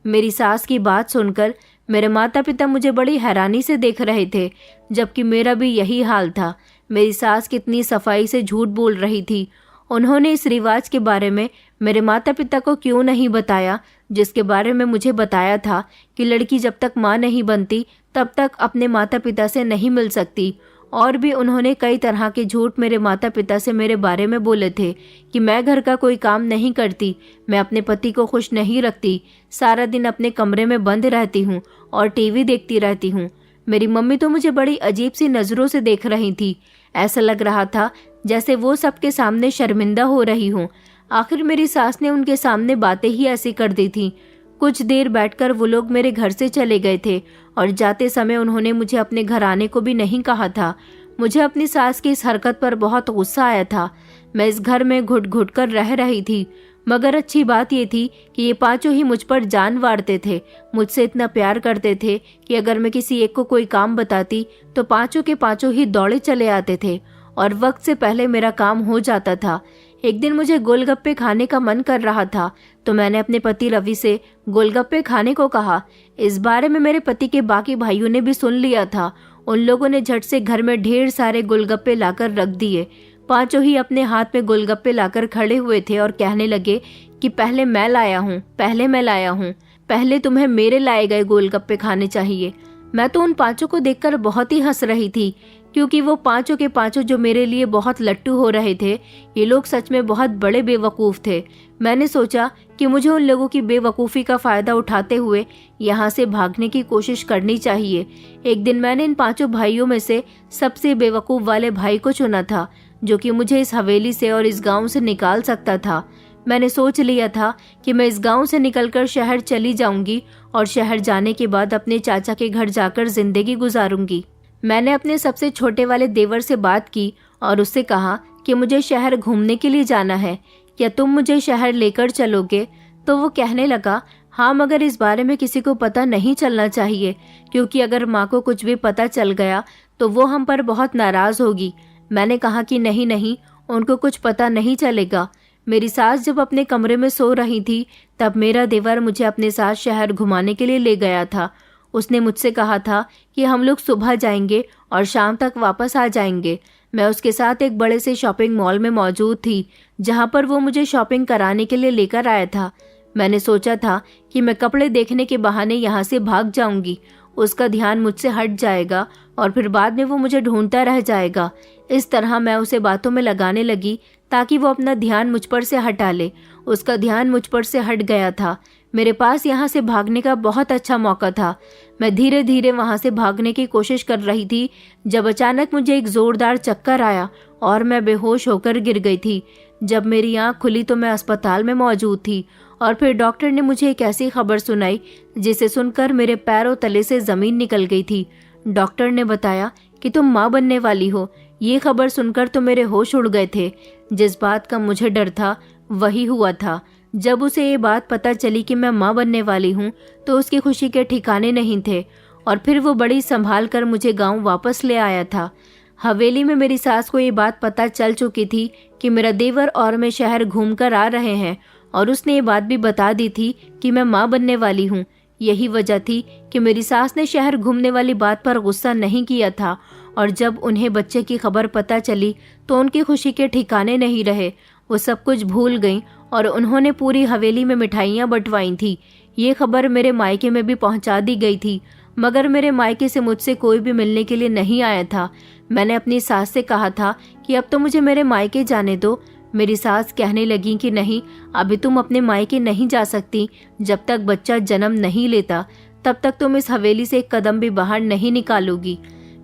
A: मेरी सास की बात सुनकर मेरे माता पिता मुझे बड़ी हैरानी से देख रहे थे, जबकि मेरा भी यही हाल था। मेरी सास कितनी सफाई से झूठ बोल रही थी। उन्होंने इस रिवाज के बारे में मेरे माता पिता को क्यों नहीं बताया, जिसके बारे में मुझे बताया था कि लड़की जब तक माँ नहीं बनती तब तक अपने माता पिता से नहीं मिल सकती। और भी उन्होंने कई तरह के झूठ मेरे माता पिता से मेरे बारे में बोले थे कि मैं घर का कोई काम नहीं करती, मैं अपने पति को खुश नहीं रखती, सारा दिन अपने कमरे में बंद रहती हूँ और टीवी देखती रहती हूँ। मेरी मम्मी तो मुझे बड़ी अजीब सी नज़रों से देख रही थी। ऐसा लग रहा था जैसे वो सबके सामने शर्मिंदा हो रही हूँ। आखिर मेरी सास ने उनके सामने बातें ही ऐसी कर दी थी। कुछ देर बैठकर वो लोग मेरे घर से चले गए थे और जाते समय उन्होंने मुझे अपने घर आने को भी नहीं कहा था। मुझे अपनी सास की इस हरकत पर बहुत गुस्सा आया था। मैं इस घर में घुट घुट कर रह रही थी, मगर अच्छी बात ये थी कि ये पांचों ही मुझ पर जान वारते थे। मुझसे इतना प्यार करते थे कि अगर मैं किसी एक को कोई काम बताती तो पांचों के पांचों ही दौड़े चले आते थे और वक्त से पहले मेरा काम हो जाता था। एक दिन मुझे गोलगप्पे खाने का मन कर रहा था, तो मैंने अपने पति रवि से गोलगप्पे खाने को कहा। इस बारे में मेरे पति के बाकी भाइयों ने भी सुन लिया था। उन लोगों ने झट से घर में ढेर सारे गोलगप्पे लाकर रख दिए। पांचों ही अपने हाथ में गोलगप्पे लाकर खड़े हुए थे और कहने लगे कि पहले मैं लाया हूँ, पहले मैं लाया हूँ, पहले तुम्हें मेरे लाए गए गोलगप्पे खाने चाहिए। मैं तो उन पांचों को देखकर बहुत ही हंस रही थी, क्योंकि वो पांचों के पांचों जो मेरे लिए बहुत लट्टू हो रहे थे, ये लोग सच में बहुत बड़े बेवकूफ़ थे। मैंने सोचा कि मुझे उन लोगों की बेवकूफ़ी का फ़ायदा उठाते हुए यहाँ से भागने की कोशिश करनी चाहिए। एक दिन मैंने इन पांचों भाइयों में से सबसे बेवकूफ़ वाले भाई को चुना था, जो कि मुझे इस हवेली से और इस गाँव से निकाल सकता था। मैंने सोच लिया था कि मैं इस गांव से निकलकर शहर चली जाऊंगी और शहर जाने के बाद अपने चाचा के घर जाकर जिंदगी गुजारूंगी। मैंने अपने सबसे छोटे वाले देवर से बात की और उससे कहा कि मुझे शहर घूमने के लिए जाना है, क्या तुम मुझे शहर लेकर चलोगे? तो वो कहने लगा, हाँ, मगर इस बारे में किसी को पता नहीं चलना चाहिए, क्योंकि अगर माँ को कुछ भी पता चल गया तो वो हम पर बहुत नाराज होगी। मैंने कहा कि नहीं नहीं, उनको कुछ पता नहीं चलेगा। मेरी सास जब अपने कमरे में सो रही थी, तब मेरा देवर मुझे अपने साथ शहर घुमाने के लिए ले गया था। उसने मुझसे कहा था कि हम लोग सुबह जाएंगे और शाम तक वापस आ जाएंगे। मैं उसके साथ एक बड़े से शॉपिंग मॉल में मौजूद थी, जहां पर वो मुझे शॉपिंग कराने के लिए लेकर आया था। मैंने सोचा था कि मैं कपड़े देखने के बहाने यहाँ से भाग जाऊंगी, उसका ध्यान मुझसे हट जाएगा और फिर बाद में वो मुझे ढूंढता रह जाएगा। इस तरह मैं उसे बातों में लगाने लगी ताकि वो अपना ध्यान मुझ पर से हटा ले। उसका ध्यान मुझ पर से हट गया था। मेरे पास यहाँ से भागने का बहुत अच्छा मौका था। मैं धीरे धीरे वहाँ से भागने की कोशिश कर रही थी, जब अचानक मुझे एक जोरदार चक्कर आया और मैं बेहोश होकर गिर गई थी। जब मेरी आँख खुली तो मैं अस्पताल में मौजूद थी और फिर डॉक्टर ने मुझे एक ऐसी खबर सुनाई जिसे सुनकर मेरे पैरों तले से ज़मीन निकल गई थी। डॉक्टर ने बताया कि तुम माँ बनने वाली हो। ये खबर सुनकर तो मेरे होश उड़ गए थे। जिस बात का मुझे डर था वही हुआ था। जब उसे ये बात पता चली कि मैं माँ बनने वाली हूँ तो उसकी खुशी के ठिकाने नहीं थे और फिर वो बड़ी संभाल कर मुझे गांव वापस ले आया था। हवेली में मेरी सास को ये बात पता चल चुकी थी कि मेरा देवर और मैं शहर घूमकर आ रहे हैं और उसने ये बात भी बता दी थी कि मैं माँ बनने वाली हूँ। यही वजह थी कि मेरी सास ने शहर घूमने वाली बात पर गुस्सा नहीं किया था और जब उन्हें बच्चे की खबर पता चली तो उनकी खुशी के ठिकाने नहीं रहे। वो सब कुछ भूल गईं और उन्होंने पूरी हवेली में मिठाइयाँ बंटवाई थी। ये खबर मेरे मायके में भी पहुंचा दी गई थी, मगर मेरे मायके से मुझसे कोई भी मिलने के लिए नहीं आया था। मैंने अपनी सास से कहा था कि अब तो मुझे मेरे मायके जाने दो। मेरी सास कहने लगी कि नहीं, अभी तुम अपने मायके नहीं जा सकती। जब तक बच्चा जन्म नहीं लेता तब तक तुम इस हवेली से एक कदम भी बाहर नहीं निकालोगी।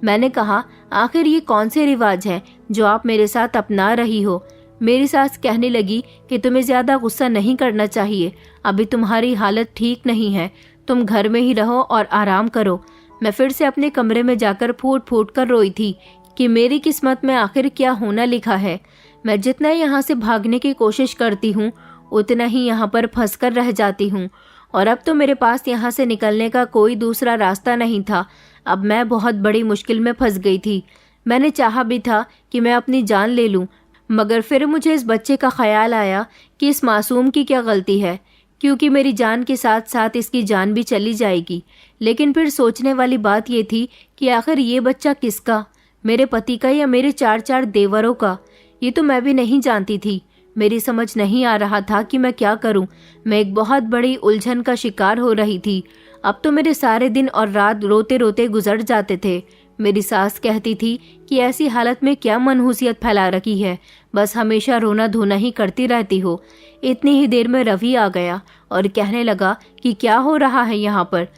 A: मैंने कहा, आखिर ये कौन से रिवाज हैं जो आप मेरे साथ अपना रही हो। मेरी सास कहने लगी कि तुम्हें ज्यादा गुस्सा नहीं करना चाहिए, अभी तुम्हारी हालत ठीक नहीं है, तुम घर में ही रहो और आराम करो। मैं फिर से अपने कमरे में जाकर फूट फूट कर रोई थी कि मेरी किस्मत में आखिर क्या होना लिखा है। मैं जितना यहाँ से भागने की कोशिश करती हूँ उतना ही यहाँ पर फंसकर रह जाती हूँ और अब तो मेरे पास यहाँ से निकलने का कोई दूसरा रास्ता नहीं था। अब मैं बहुत बड़ी मुश्किल में फंस गई थी। मैंने चाहा भी था कि मैं अपनी जान ले लूँ, मगर फिर मुझे इस बच्चे का ख्याल आया कि इस मासूम की क्या गलती है, क्योंकि मेरी जान के साथ साथ इसकी जान भी चली जाएगी। लेकिन फिर सोचने वाली बात ये थी कि आखिर ये बच्चा किसका, मेरे पति का या मेरे 4 देवरों का? ये तो मैं भी नहीं जानती थी। मेरी समझ नहीं आ रहा था कि मैं क्या करूं। मैं एक बहुत बड़ी उलझन का शिकार हो रही थी। अब तो मेरे सारे दिन और रात रोते रोते गुजर जाते थे। मेरी सास कहती थी कि ऐसी हालत में क्या मनहूसियत फैला रखी है, बस हमेशा रोना धोना ही करती रहती हो। इतनी ही देर में रवि आ गया और कहने लगा कि क्या हो रहा है यहाँ पर।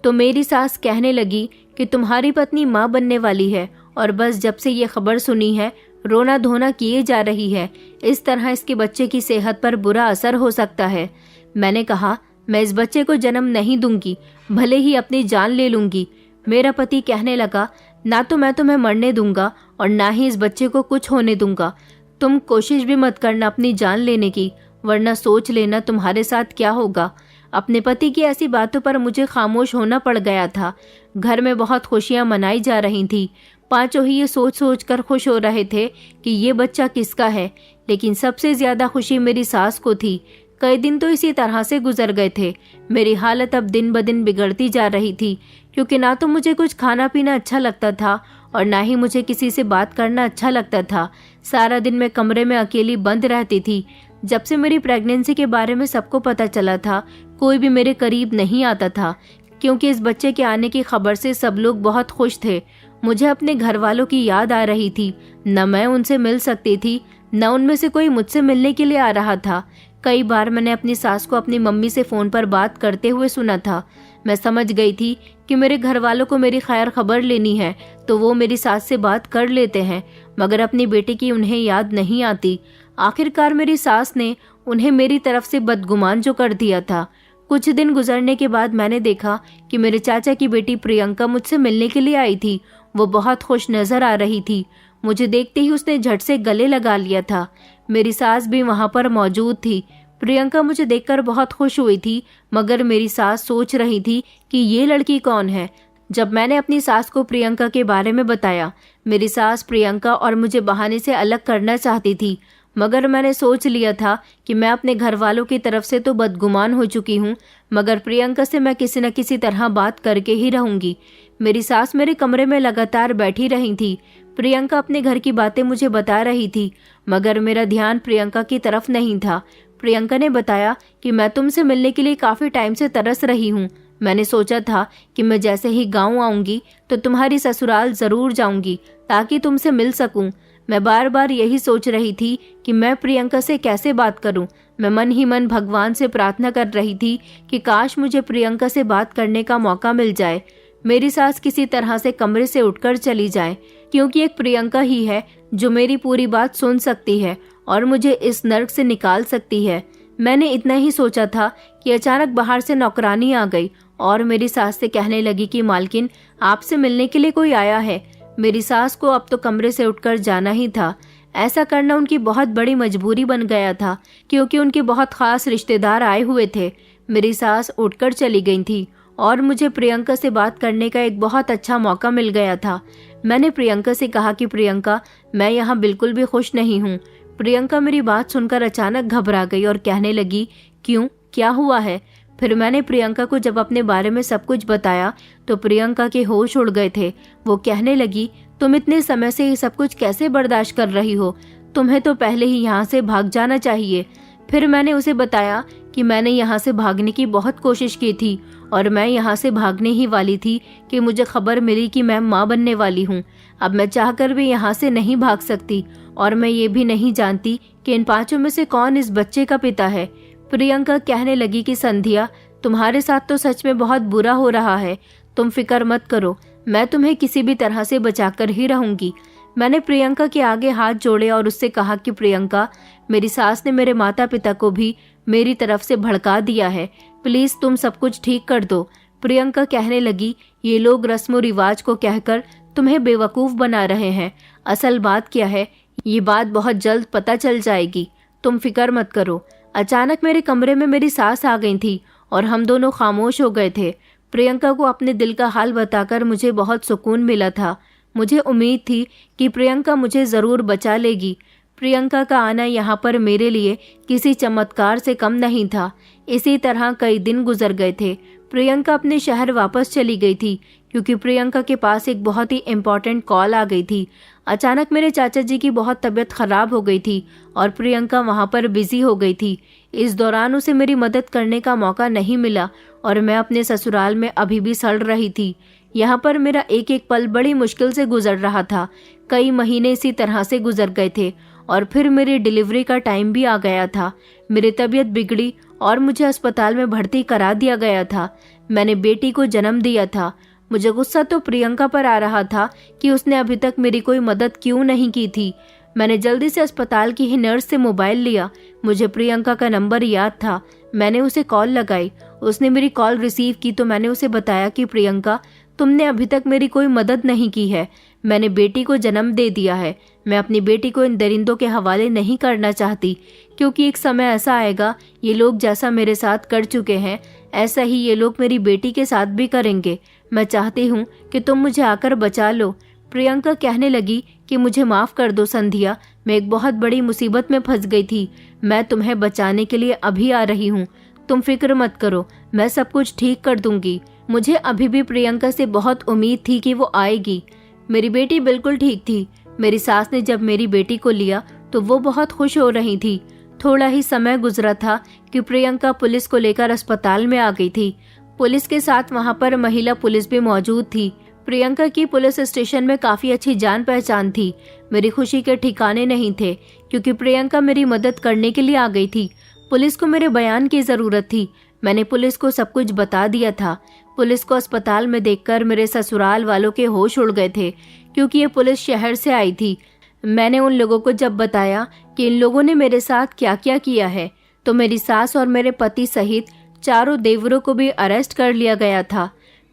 A: तो मेरी सास कहने लगी कि तुम्हारी पत्नी माँ बनने वाली है और बस जब से ये खबर सुनी है रोना धोना किए जा रही है। इस तरह इसके बच्चे की सेहत पर बुरा असर हो सकता है। मैंने कहा, मैं इस बच्चे को जन्म नहीं दूंगी, भले ही अपनी जान ले लूंगी। मेरा पति कहने लगा, ना तो मैं तुम्हें मरने दूंगा और ना ही इस बच्चे को कुछ होने दूंगा। तुम कोशिश भी मत करना अपनी जान लेने की, वरना सोच लेना तुम्हारे साथ क्या होगा। अपने पति की ऐसी बातों पर मुझे खामोश होना पड़ गया था। घर में बहुत खुशियां मनाई जा रही थी। पांचों ही ये सोच सोच कर खुश हो रहे थे कि ये बच्चा किसका है, लेकिन सबसे ज्यादा खुशी मेरी सास को थी। कई दिन तो इसी तरह से गुजर गए थे। मेरी हालत अब दिन ब दिन बिगड़ती जा रही थी, क्योंकि ना तो मुझे कुछ खाना पीना अच्छा लगता था और ना ही मुझे किसी से बात करना अच्छा लगता था। सारा दिन मैं कमरे में अकेली बंद रहती थी। जब से मेरी प्रेगनेंसी के बारे में सबको पता चला था, कोई भी मेरे करीब नहीं आता था, क्योंकि इस बच्चे के आने की खबर से सब लोग बहुत खुश थे। मुझे अपने घर वालों की याद आ रही थी। न मैं उनसे मिल सकती थी, न उनमें से कोई मुझसे मिलने के लिए आ रहा था। कई बार मैंने अपनी सास को अपनी मम्मी से फोन पर बात करते हुए सुना था। मैं समझ गई थी कि मेरे घर वालों को मेरी खैर खबर लेनी है तो वो मेरी सास से बात कर लेते हैं, मगर अपनी बेटी की उन्हें याद नहीं आती। आखिरकार मेरी सास ने उन्हें मेरी तरफ से बदगुमान जो कर दिया था। कुछ दिन गुजरने के बाद मैंने देखा कि मेरे चाचा की बेटी प्रियंका मुझसे मिलने के लिए आई थी। वो बहुत खुश नजर आ रही थी। मुझे देखते ही उसने झट से गले लगा लिया था। मेरी सास भी वहां पर मौजूद थी। प्रियंका मुझे देखकर बहुत खुश हुई थी, मगर मेरी सास सोच रही थी कि ये लड़की कौन है। जब मैंने अपनी सास को प्रियंका के बारे में बताया, मेरी सास प्रियंका और मुझे बहाने से अलग करना चाहती थी, मगर मैंने सोच लिया था कि मैं अपने घर वालों की तरफ से तो बदगुमान हो चुकी हूँ, मगर प्रियंका से मैं किसी न किसी तरह बात करके ही रहूंगी। मेरी सास मेरे कमरे में लगातार बैठी रही थी। प्रियंका अपने घर की बातें मुझे बता रही थी, मगर मेरा ध्यान प्रियंका की तरफ नहीं था। प्रियंका ने बताया कि मैं तुमसे मिलने के लिए काफी टाइम से तरस रही हूँ। मैंने सोचा था कि मैं जैसे ही गाँव आऊंगी तो तुम्हारी ससुराल जरूर जाऊंगी ताकि तुमसे मिल सकूं। मैं बार बार यही सोच रही थी कि मैं प्रियंका से कैसे बात करूं। मैं मन ही मन भगवान से प्रार्थना कर रही थी कि काश मुझे प्रियंका से बात करने का मौका मिल जाए। मेरी सास किसी तरह से कमरे से उठकर चली जाए, क्योंकि एक प्रियंका ही है जो मेरी पूरी बात सुन सकती है और मुझे इस नर्क से निकाल सकती है। मैंने इतना ही सोचा था कि अचानक बाहर से नौकरानी आ गई और मेरी सास से कहने लगी कि मालकिन, आपसे मिलने के लिए कोई आया है। मेरी सास को अब तो कमरे से उठकर जाना ही था। ऐसा करना उनकी बहुत बड़ी मजबूरी बन गया था, क्योंकि उनके बहुत खास रिश्तेदार आए हुए थे। मेरी सास उठकर चली गई थी और मुझे प्रियंका से बात करने का एक बहुत अच्छा मौका मिल गया था। मैंने प्रियंका से कहा कि प्रियंका, मैं यहाँ बिल्कुल भी खुश नहीं हूँ। प्रियंका मेरी बात सुनकर अचानक घबरा गई और कहने लगी, क्यों, क्या हुआ है? फिर मैंने प्रियंका को जब अपने बारे में सब कुछ बताया तो प्रियंका के होश उड़ गए थे। वो कहने लगी, तुम इतने समय से ये सब कुछ कैसे बर्दाश्त कर रही हो? तुम्हें तो पहले ही यहाँ से भाग जाना चाहिए। फिर मैंने उसे बताया कि मैंने यहाँ से भागने की बहुत कोशिश की थी और मैं यहाँ से भागने ही वाली थी कि मुझे खबर मिली कि मैं माँ बनने वाली हूँ। अब मैं चाहकर भी यहाँ से नहीं भाग सकती और मैं ये भी नहीं जानती कि इन 5 में से कौन इस बच्चे का पिता है। प्रियंका कहने लगी कि संध्या, तुम्हारे साथ तो सच में बहुत बुरा हो रहा है। तुम फिक्र मत करो, मैं तुम्हें किसी भी तरह से बचाकर ही रहूंगी। मैंने प्रियंका के आगे हाथ जोड़े और उससे कहा कि प्रियंका, मेरी सास ने मेरे माता पिता को भी मेरी तरफ से भड़का दिया है। प्लीज तुम सब कुछ ठीक कर दो। प्रियंका कहने लगी, ये लोग रस्म रिवाज को कहकर तुम्हें बेवकूफ बना रहे हैं। असल बात क्या है, ये बात बहुत जल्द पता चल जाएगी। तुम फिक्र मत करो। अचानक मेरे कमरे में मेरी सास आ गई थी और हम दोनों खामोश हो गए थे। प्रियंका को अपने दिल का हाल बताकर मुझे बहुत सुकून मिला था। मुझे उम्मीद थी कि प्रियंका मुझे जरूर बचा लेगी। प्रियंका का आना यहाँ पर मेरे लिए किसी चमत्कार से कम नहीं था। इसी तरह कई दिन गुजर गए थे। प्रियंका अपने शहर वापस चली गई थी क्योंकि प्रियंका के पास एक बहुत ही इम्पोर्टेंट कॉल आ गई थी। अचानक मेरे चाचा जी की बहुत तबीयत खराब हो गई थी और प्रियंका वहाँ पर बिजी हो गई थी। इस दौरान उसे मेरी मदद करने का मौका नहीं मिला और मैं अपने ससुराल में अभी भी सड़ रही थी। यहाँ पर मेरा एक एक पल बड़ी मुश्किल से गुजर रहा था। कई महीने इसी तरह से गुजर गए थे और फिर मेरी डिलीवरी का टाइम भी आ गया था। मेरी तबीयत बिगड़ी और मुझे अस्पताल में भर्ती करा दिया गया था। मैंने बेटी को जन्म दिया था। मुझे गुस्सा तो प्रियंका पर आ रहा था कि उसने अभी तक मेरी कोई मदद क्यों नहीं की थी। मैंने जल्दी से अस्पताल की ही नर्स से मोबाइल लिया। मुझे प्रियंका का नंबर याद था। मैंने उसे कॉल लगाई। उसने मेरी कॉल रिसीव की तो मैंने उसे बताया कि प्रियंका, तुमने अभी तक मेरी कोई मदद नहीं की है। मैंने बेटी को जन्म दे दिया है। मैं अपनी बेटी को इन दरिंदों के हवाले नहीं करना चाहती, क्योंकि एक समय ऐसा आएगा, ये लोग जैसा मेरे साथ कर चुके हैं ऐसा ही ये लोग मेरी बेटी के साथ भी करेंगे। मैं चाहती हूँ कि तुम मुझे आकर बचा लो। प्रियंका कहने लगी कि मुझे माफ कर दो संध्या, मैं एक बहुत बड़ी मुसीबत में फंस गई थी। मैं तुम्हें बचाने के लिए अभी आ रही हूँ। तुम फिक्र मत करो, मैं सब कुछ ठीक कर दूंगी। मुझे अभी भी प्रियंका से बहुत उम्मीद थी कि वो आएगी। मेरी बेटी बिल्कुल ठीक थी। मेरी सास ने जब मेरी बेटी को लिया तो वो बहुत खुश हो रही थी। थोड़ा ही समय गुजरा था कि प्रियंका पुलिस को लेकर अस्पताल में आ गई थी। पुलिस के साथ वहां पर महिला पुलिस भी मौजूद थी। प्रियंका की पुलिस स्टेशन में काफी अच्छी जान पहचान थी। मेरी खुशी के ठिकाने नहीं थे क्योंकि प्रियंका मेरी मदद करने के लिए आ गई थी। पुलिस को मेरे बयान की जरूरत थी। मैंने पुलिस को सब कुछ बता दिया था। पुलिस को अस्पताल में देखकर मेरे ससुराल वालों के होश उड़ गए थे, क्योंकि ये पुलिस शहर से आई थी। मैंने उन लोगों को जब बताया कि इन लोगों ने मेरे साथ क्या क्या किया है, तो मेरी सास और मेरे पति सहित 4 देवरों को भी अरेस्ट कर लिया गया था।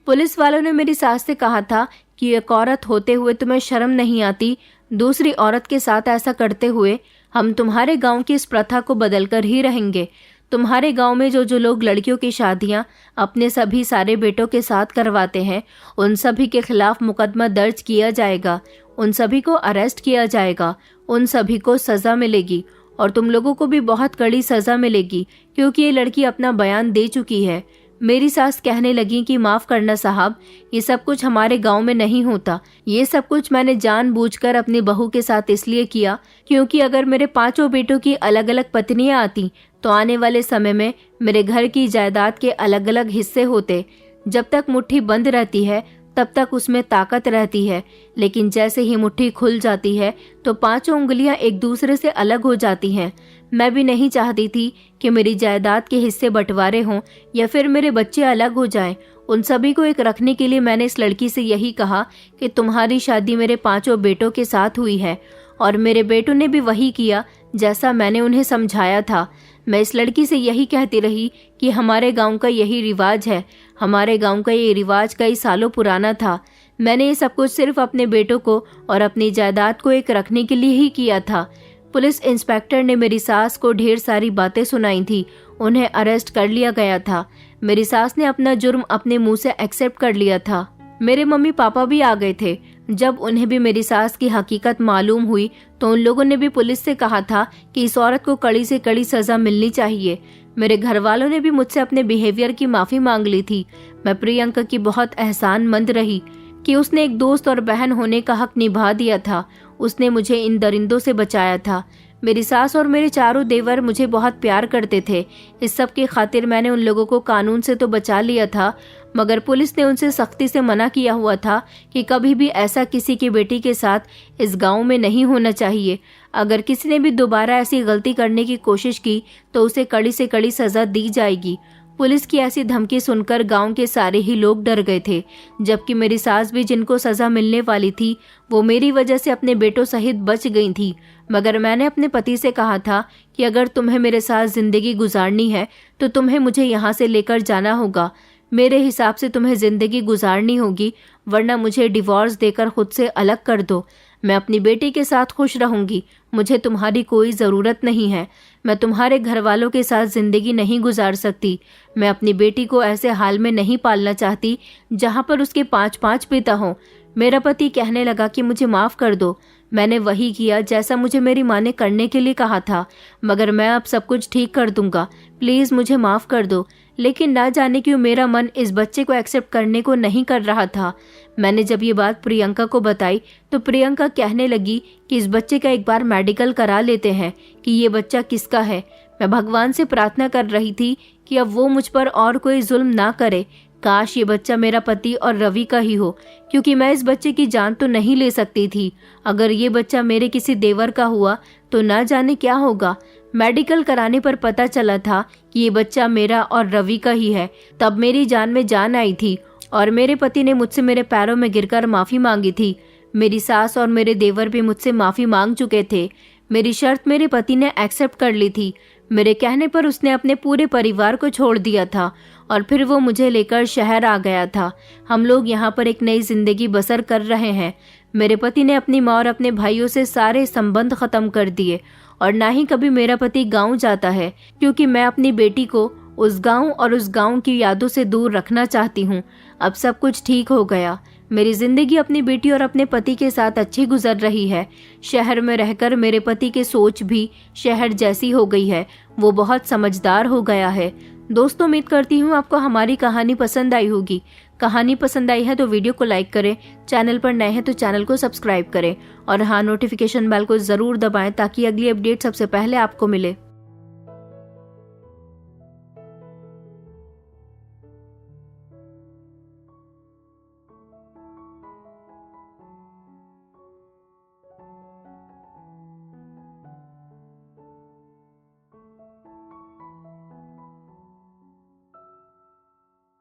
A: पुलिस वालों ने मेरी सास से कहा था कि एक औरत होते हुए तुम्हें शर्म नहीं आती दूसरी औरत के साथ ऐसा करते हुए? हम तुम्हारे गांव की इस प्रथा को बदलकर ही रहेंगे। तुम्हारे गांव में जो जो लोग लड़कियों की शादियां अपने सभी सारे बेटों के साथ करवाते हैं, उन सभी के खिलाफ मुकदमा दर्ज किया जाएगा। उन सभी को अरेस्ट किया जाएगा। उन सभी को सजा मिलेगी और तुम लोगों को भी बहुत कड़ी सजा मिलेगी, क्योंकि ये लड़की अपना बयान दे चुकी है। मेरी सास कहने लगी कि माफ करना साहब, ये सब कुछ हमारे गांव में नहीं होता। ये सब कुछ मैंने जानबूझकर अपनी बहू के साथ इसलिए किया क्योंकि अगर मेरे 5 बेटों की अलग अलग पत्नियां आती तो आने वाले समय में मेरे घर की जायदाद के अलग अलग हिस्से होते। जब तक मुट्ठी बंद रहती है तब तक उसमें ताकत रहती है, लेकिन जैसे ही मुट्ठी खुल जाती है तो 5 उंगलियां एक दूसरे से अलग हो जाती हैं। मैं भी नहीं चाहती थी कि मेरी जायदाद के हिस्से बंटवारे हों या फिर मेरे बच्चे अलग हो जाएं। उन सभी को एक रखने के लिए मैंने इस लड़की से यही कहा कि तुम्हारी शादी मेरे 5 बेटों के साथ हुई है, और मेरे बेटों ने भी वही किया जैसा मैंने उन्हें समझाया था। मैं इस लड़की से यही कहती रही कि हमारे गांव का यही रिवाज है। हमारे गांव का ये रिवाज कई सालों पुराना था। मैंने ये सब कुछ सिर्फ अपने बेटों को और अपनी जायदाद को एक रखने के लिए ही किया था। पुलिस इंस्पेक्टर ने मेरी सास को ढेर सारी बातें सुनाई थी। उन्हें अरेस्ट कर लिया गया था। मेरी सास ने अपना जुर्म अपने मुंह से एक्सेप्ट कर लिया था। मेरे मम्मी पापा भी आ गए थे। जब उन्हें भी मेरी सास की हकीकत मालूम हुई तो उन लोगों ने भी पुलिस से कहा था कि इस औरत को कड़ी से कड़ी सजा मिलनी चाहिए। मेरे घर वालों ने भी मुझसे अपने बिहेवियर की माफी मांग ली थी। मैं प्रियंका की बहुत एहसानमंद रही कि उसने एक दोस्त और बहन होने का हक निभा दिया था। उसने मुझे इन दरिंदों से बचाया था। मेरी सास और मेरे चारों देवर मुझे बहुत प्यार करते थे। इस सब की खातिर मैंने उन लोगों को कानून से तो बचा लिया था, मगर पुलिस ने उनसे सख्ती से मना किया हुआ था कि कभी भी ऐसा किसी की बेटी के साथ इस गांव में नहीं होना चाहिए। अगर किसी ने भी दोबारा ऐसी गलती करने की कोशिश की तो उसे कड़ी से कड़ी सजा दी जाएगी। पुलिस की ऐसी धमकी सुनकर गांव के सारे ही लोग डर गए थे, जबकि मेरी सास भी, जिनको सजा मिलने वाली थी, वो मेरी वजह से अपने बेटों सहित बच गई थी। मगर मैंने अपने पति से कहा था कि अगर तुम्हें मेरे साथ जिंदगी गुजारनी है तो तुम्हें मुझे यहाँ से लेकर जाना होगा। मेरे हिसाब से तुम्हें जिंदगी गुजारनी होगी, वरना मुझे डिवोर्स देकर खुद से अलग कर दो। मैं अपनी बेटी के साथ खुश रहूंगी। मुझे तुम्हारी कोई ज़रूरत नहीं है। मैं तुम्हारे घर वालों के साथ ज़िंदगी नहीं गुजार सकती। मैं अपनी बेटी को ऐसे हाल में नहीं पालना चाहती जहाँ पर उसके 5-5 पिता हों। मेरा पति कहने लगा कि मुझे माफ़ कर दो। मैंने वही किया जैसा मुझे मेरी माँ ने करने के लिए कहा था, मगर मैं अब सब कुछ ठीक कर दूंगा। प्लीज़ मुझे माफ़ कर दो। लेकिन ना जाने क्यों मेरा मन इस बच्चे को एक्सेप्ट करने को नहीं कर रहा था। मैंने जब ये बात प्रियंका को बताई तो प्रियंका कहने लगी कि इस बच्चे का एक बार मेडिकल करा लेते हैं कि ये बच्चा किसका है। मैं भगवान से प्रार्थना कर रही थी कि अब वो मुझ पर और कोई जुल्म ना करे। काश ये बच्चा मेरा पति और रवि का ही हो, क्योंकि मैं इस बच्चे की जान तो नहीं ले सकती थी। अगर ये बच्चा मेरे किसी देवर का हुआ तो ना जाने क्या होगा। मेडिकल कराने पर पता चला था कि ये बच्चा मेरा और रवि का ही है। तब मेरी जान में जान आई थी और मेरे पति ने मुझसे मेरे पैरों में गिरकर माफ़ी मांगी थी। मेरी सास और मेरे देवर भी मुझसे माफ़ी मांग चुके थे। मेरी शर्त मेरे पति ने एक्सेप्ट कर ली थी। मेरे कहने पर उसने अपने पूरे परिवार को छोड़ दिया था और फिर वो मुझे लेकर शहर आ गया था। हम लोग यहाँ पर एक नई जिंदगी बसर कर रहे हैं। मेरे पति ने अपनी माँ और अपने भाइयों से सारे संबंध खत्म कर दिए और ना ही कभी मेरा पति गांव जाता है, क्योंकि मैं अपनी बेटी को उस गांव और उस गांव की यादों से दूर रखना चाहती हूँ। अब सब कुछ ठीक हो गया। मेरी जिंदगी अपनी बेटी और अपने पति के साथ अच्छी गुजर रही है। शहर में रहकर मेरे पति की सोच भी शहर जैसी हो गई है। वो बहुत समझदार हो गया है। दोस्तों, उम्मीद करती हूँ आपको हमारी कहानी पसंद आई होगी। कहानी पसंद आई है तो वीडियो को लाइक करें, चैनल पर नए हैं तो चैनल को सब्सक्राइब करें और हाँ, नोटिफिकेशन बेल को ज़रूर दबाएं ताकि अगली अपडेट सबसे पहले आपको मिले।